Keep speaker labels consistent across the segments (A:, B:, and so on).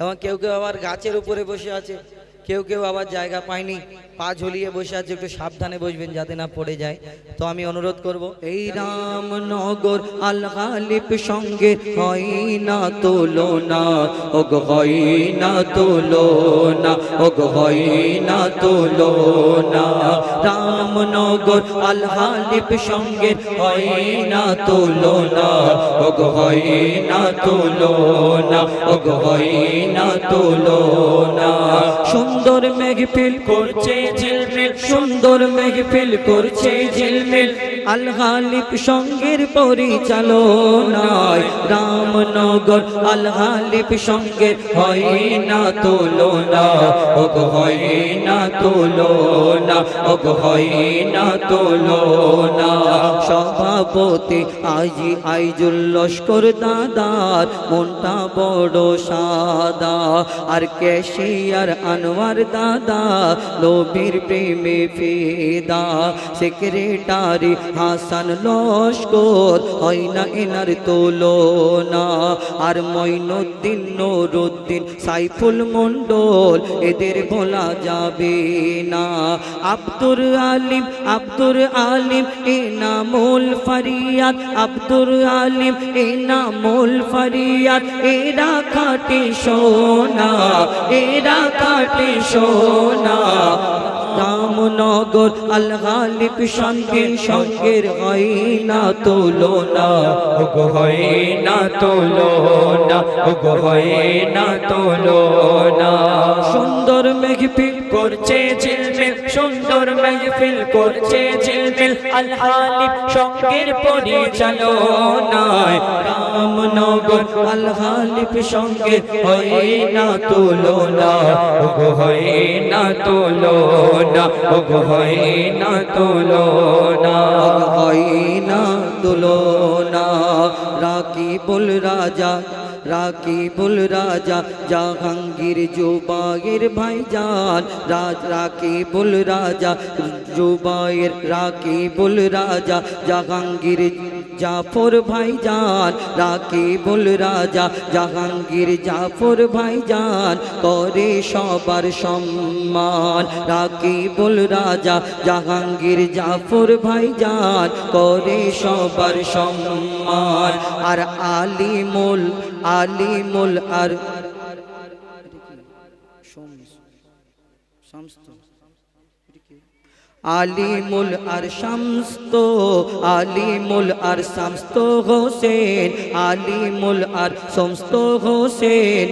A: এবং কেউ কেউ আবার গাছের উপরে বসে আছে, কেউ কেউ আবার জায়গা পায়নি, পা ঝুলিয়ে বসে আছে। একটু সাবধানে বসবেন যাতে না পড়ে যায়। তো আমি অনুরোধ করব, এই রামনগর আল গালিব সঙ্গে হয় না তুলনা, ওগো হয় না তুলনা, ওগো হয় না তুলনা। রামনগর আল গালিব সঙ্গে হয় না তুলনা, ওগো হয় না তুলনা, ওগো হয় না তুলনা। সুন্দর মেঘফিল করছে ঝিলমিল, সুন্দর মেঘফিল করছে ঝিলমিল, আল গালিব সঙ্গের পরিচালনায়। রামনগর আল গালিব সঙ্গের হয় না তুলনা, ওগো হয় না তুলনা, ওগো হয় না তুলনা। সভাপতি আজি আইজুল লস্কর দাদার মনটা বড় সাদা, আর ক্যাশিয়ার আনোয়ার দাদা নবীর প্রেমে ফিদা। সেক্রেটারি হাসান লস্কর হয় না এনার তুলনা, আর মঈনুদ্দিন নুরুদ্দিন সাইফুল মন্ডল এদের ভোলা যাবে না। আব্দুর আলিম এনামুল ফরিয়াদ, আব্দুর আলিম এনামুল ফরিয়াদ, এরা খাঁটি সোনা, এরা খাঁটি সোনা। রামনগর আল গালিব সঙ্গের সঙ্গের হয় না তুলনা, ওগো হয় না তুলনা, ওগো হয় না তুলনা। সুন্দর মেঘফিল করছে ঝিলমিল, সুন্দর মেঘফিল করছে ঝিলমিল, আল গালিব সঙ্গের পরিচালনায়। রামনগর আল গালিব সঙ্গে হয় না তুলনা, ওগো হয় না তুলনা, ওগো হয় না তুলনা, হয় না তুলনা। রাকিবুল রাজা, রাকিবুল রাজা জাহাঙ্গীর জুবাইর ভাইজান, রাকিবুল রাজা জুবাইর, রাকিবুল রাজা জাহাঙ্গীর জাফর ভাইজান, রাকিবুল রাজা জাহাঙ্গীর জাফর ভাইজান করে সবার সম্মান। রাকিবুল রাজা জাহাঙ্গীর জাফর ভাইজান করে সবার সম্মান। আর আলিমুল আর আলিমুল আর শামস্ত, আলিমুল আর শামস্ত হোসেন, আলিমুল আর শামস্ত হোসেন,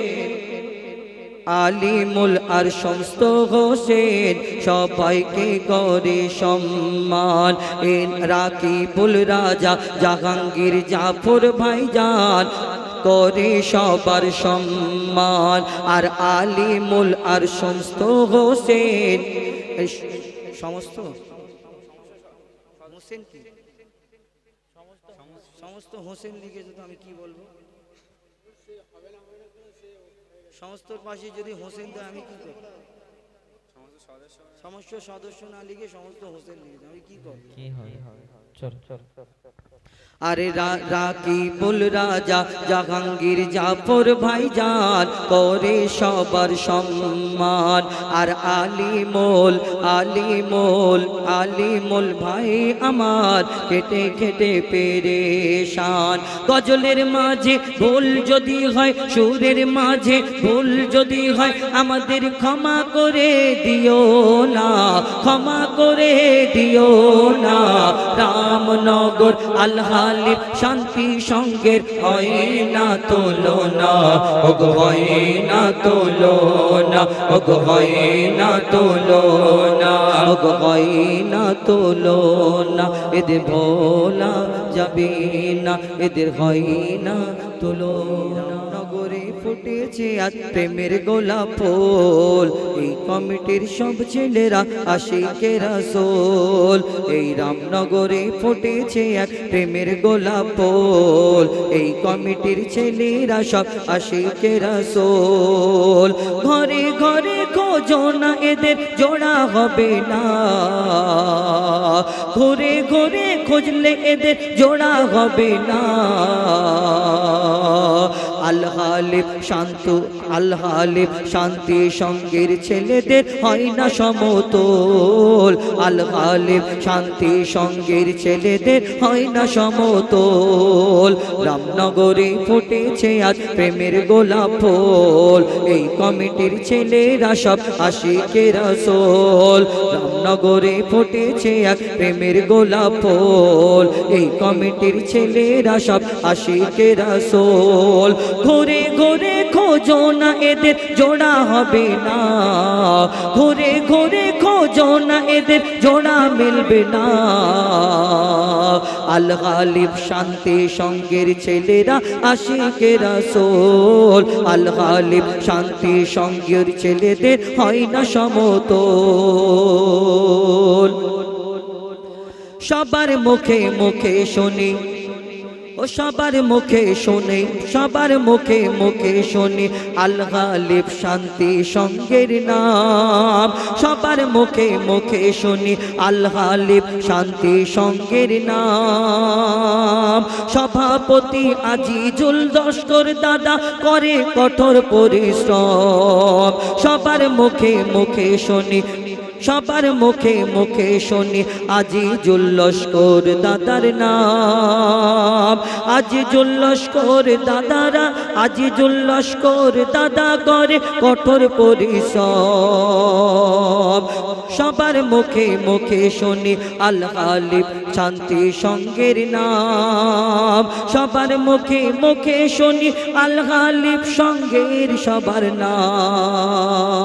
A: আলিমুল আর শামস্ত হোসেন সবাইকে করে সম্মান। রাকিবুল রাজা জাহাঙ্গীর জাফর ভাইজান করে সবার সম্মান। আর আলিমুল আর শামস্ত হোসেন সমস্ত হোসেন কি সমস্ত হোসেন লিখেছে, তো আমি কি বলবো? সমস্ত পাশে যদি হোসেন তো আমি কি করব? সমস্ত সদস্য না লিখে সমস্ত হোসেন লিখেছে, আমি কি করব? কি হবে? চল চল। আরে রাকিবুল রাজা জাহাঙ্গীর জাফর ভাইজান করে সবার সম্মান। আর আলিমুল ভাই আমার কেটে কেটে পেরেশান। গজলের মাঝে ভুল যদি হয়, সুরের মাঝে ভুল যদি হয়, আমাদের ক্ষমা করে দিও না, ক্ষমা করে দিও না। রামনগর আল গালিব শান্তি সঙ্গের হয় না তুলনা, ওগো হয় না তুলনা, ওগো হয় না তুলনা, ওগো হয় না তুলনা। এদের ভোলা যাবে না, এদের হয় না তুলনা। নগরে ফুটেছে আজ প্রেমের গোলাপ ফুল, এই কমিটির সব ছেলেরা আশিকে রাসূল। এই রামনগরে ফুটেছে এক প্রেমের গোলাপ ফুল, এই কমিটির ছেলেরা সব আশিকে রাসূল। ঘরে ঘরে খোঁজো না এদের জোড়া হবে না, ঘুরে ঘুরে খুঁজলে এদের জোড়া হবে না। আল গালিব শান্তি সঙ্গের ছেলেদের হয় না সমতল আল গালিব শান্তি সঙ্গের ছেলেদের হয় না সমতল রামনগরে ফুটেছে আজ প্রেমের গোলাপ ফুল এই কমিটির ছেলেরা সব আশিকে রাসূল রামনগরে ফুটেছে এক প্রেমের গোলাপ ফুল এই কমিটির ছেলেরা সব আশিকে রাসূল ঘুরে ঘুরে খোঁজো না এদের জোড়া হবে না ঘুরে ঘুরে খোঁজো না এদের জোড়া মিলবে না আল গালিব শান্তি সঙ্গের ছেলেরা আশিকে রাসূল আল গালিব শান্তি সঙ্গের ছেলেদের হয় না সমতল সবার মুখে মুখে শুনি ও সবার মুখে শুনি আল গালিব শান্তি সঙ্গের নাম সবার মুখে মুখে শুনি আল গালিব শান্তি সঙ্গের নাম সভাপতি আজিজুল লস্কর দাদা করে কঠোর পরিশ্রম সবার মুখে মুখে শুনি আজিজুল লস্কর দাদার নাম আজিজুল লস্কর দাদা করে কঠোর পরিশ্রম সবার মুখে মুখে শুনি আল গালিব শান্তি সঙ্গের নাম সবার মুখে মুখে শুনি আল গালিব সঙ্গের সবার নাম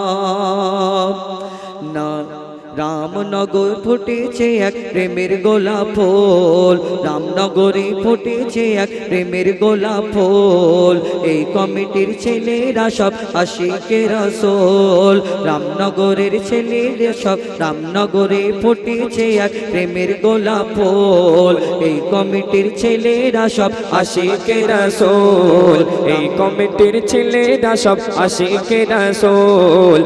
A: না রামনগর ফুটেছে এক প্রেমের গোলাপ ফুল রামনগরে ফুটেছে এক প্রেমের গোলাপ ফুল এই কমিটির ছেলেরা সব আশিকে রাসূল রামনগরের ছেলেরা সব রামনগরে ফুটেছে এক প্রেমের গোলাপ ফুল এই কমিটির ছেলেরা সব আশিকে রাসূল
B: এই কমিটির ছেলেরা সব আশিকে রাসূল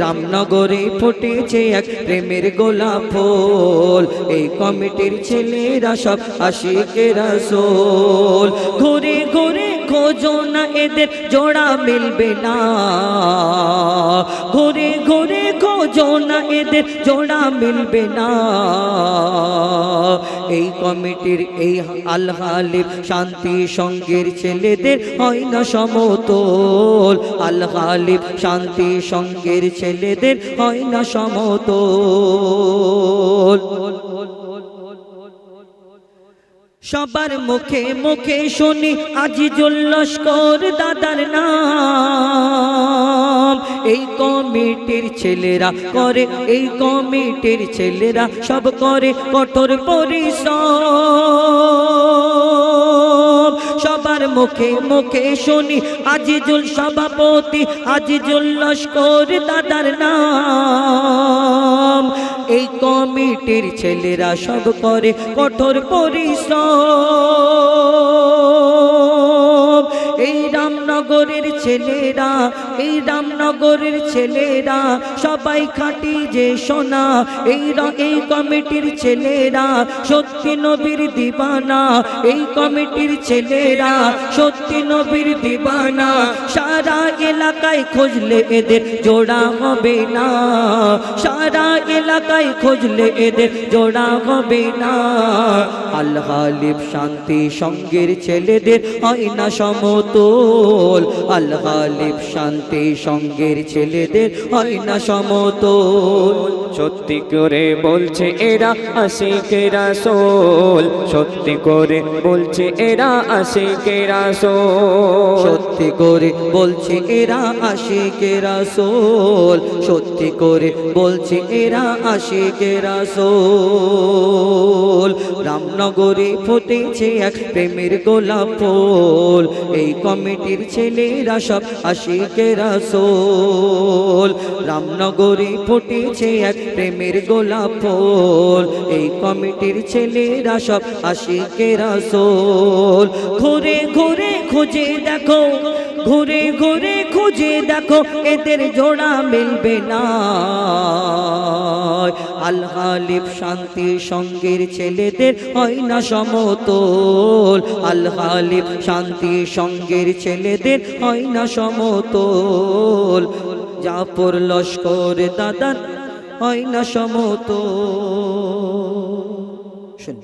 A: রামনগরে ফুটেছে এক প্রেমের গোলাপ ফুল এই কমিটির ছেলেরা সব আশিকে রাসূল ঘুরে ঘুরে খোঁজো না এদের জোড়া মিলবে না ঘুরে ঘুরে খোঁজো না এদের জোড়া মিলবে না এই কমিটির এই আল গালিব শান্তি সঙ্গের ছেলেদের হয় না সমতল আল গালিব শান্তি সঙ্গের ছেলেদের হয় না সমতল সবার মুখে মুখে শুনি আজিজুল লস্কর দাদার নাম এই কমিটির ছেলেরা সব করে কঠোর পরিশ্রম সবার মুখে মুখে শুনি আজিজুল সভাপতি আজিজুল লস্কর দাদার নাম এই কমিটির ছেলেরা সব করে কঠোর পরিশ্রম এই রামনগরের ছেলেরা সবাই খাঁটি যে সোনা এই কমিটির ছেলেরা সত্যি নবীর দিবানা এই কমিটির ছেলেরা সত্যি নবীর দিবানা সারা এলাকায় খুঁজলে এদের জোড়া হবে না সারা এলাকায় খুঁজলে এদের জোড়া হবে না আল গালিব শান্তি সঙ্গের ছেলেদের হয় না সমতল আল গালিব শান্তি সঙ্গের ছেলেদের হয় না সমতল
B: সত্যি করে বলছে এরা আশিকে রাসূল সত্যি করে বলছে এরা আশিকে রাসূল
A: সত্যি করে বলছে এরা আশিকে রাসূল সত্যি করে বলছে এরা আশিকে রাসূল রামনগরে ফুটেছে এক প্রেমের গোলাপ ফুল এই কমিটির ছেলেরা সব আশিকে রাসূল রামনগরে ফুটেছে এক প্রেমের গোলাপ ফুল এই কমিটির ছেলেরা সব আশিকে রাসূল ঘুরে ঘুরে খুঁজে দেখো ঘুরে ঘুরে খুঁজে দেখো এদের জোড়া মিলবে না। আল গালিব শান্তি সঙ্গের ছেলেদের হয় না সমতল, আল গালিব শান্তি সঙ্গের ছেলেদের হয় না সমতল, জাফর লস্কর দাদার হয় না সমতল। শুন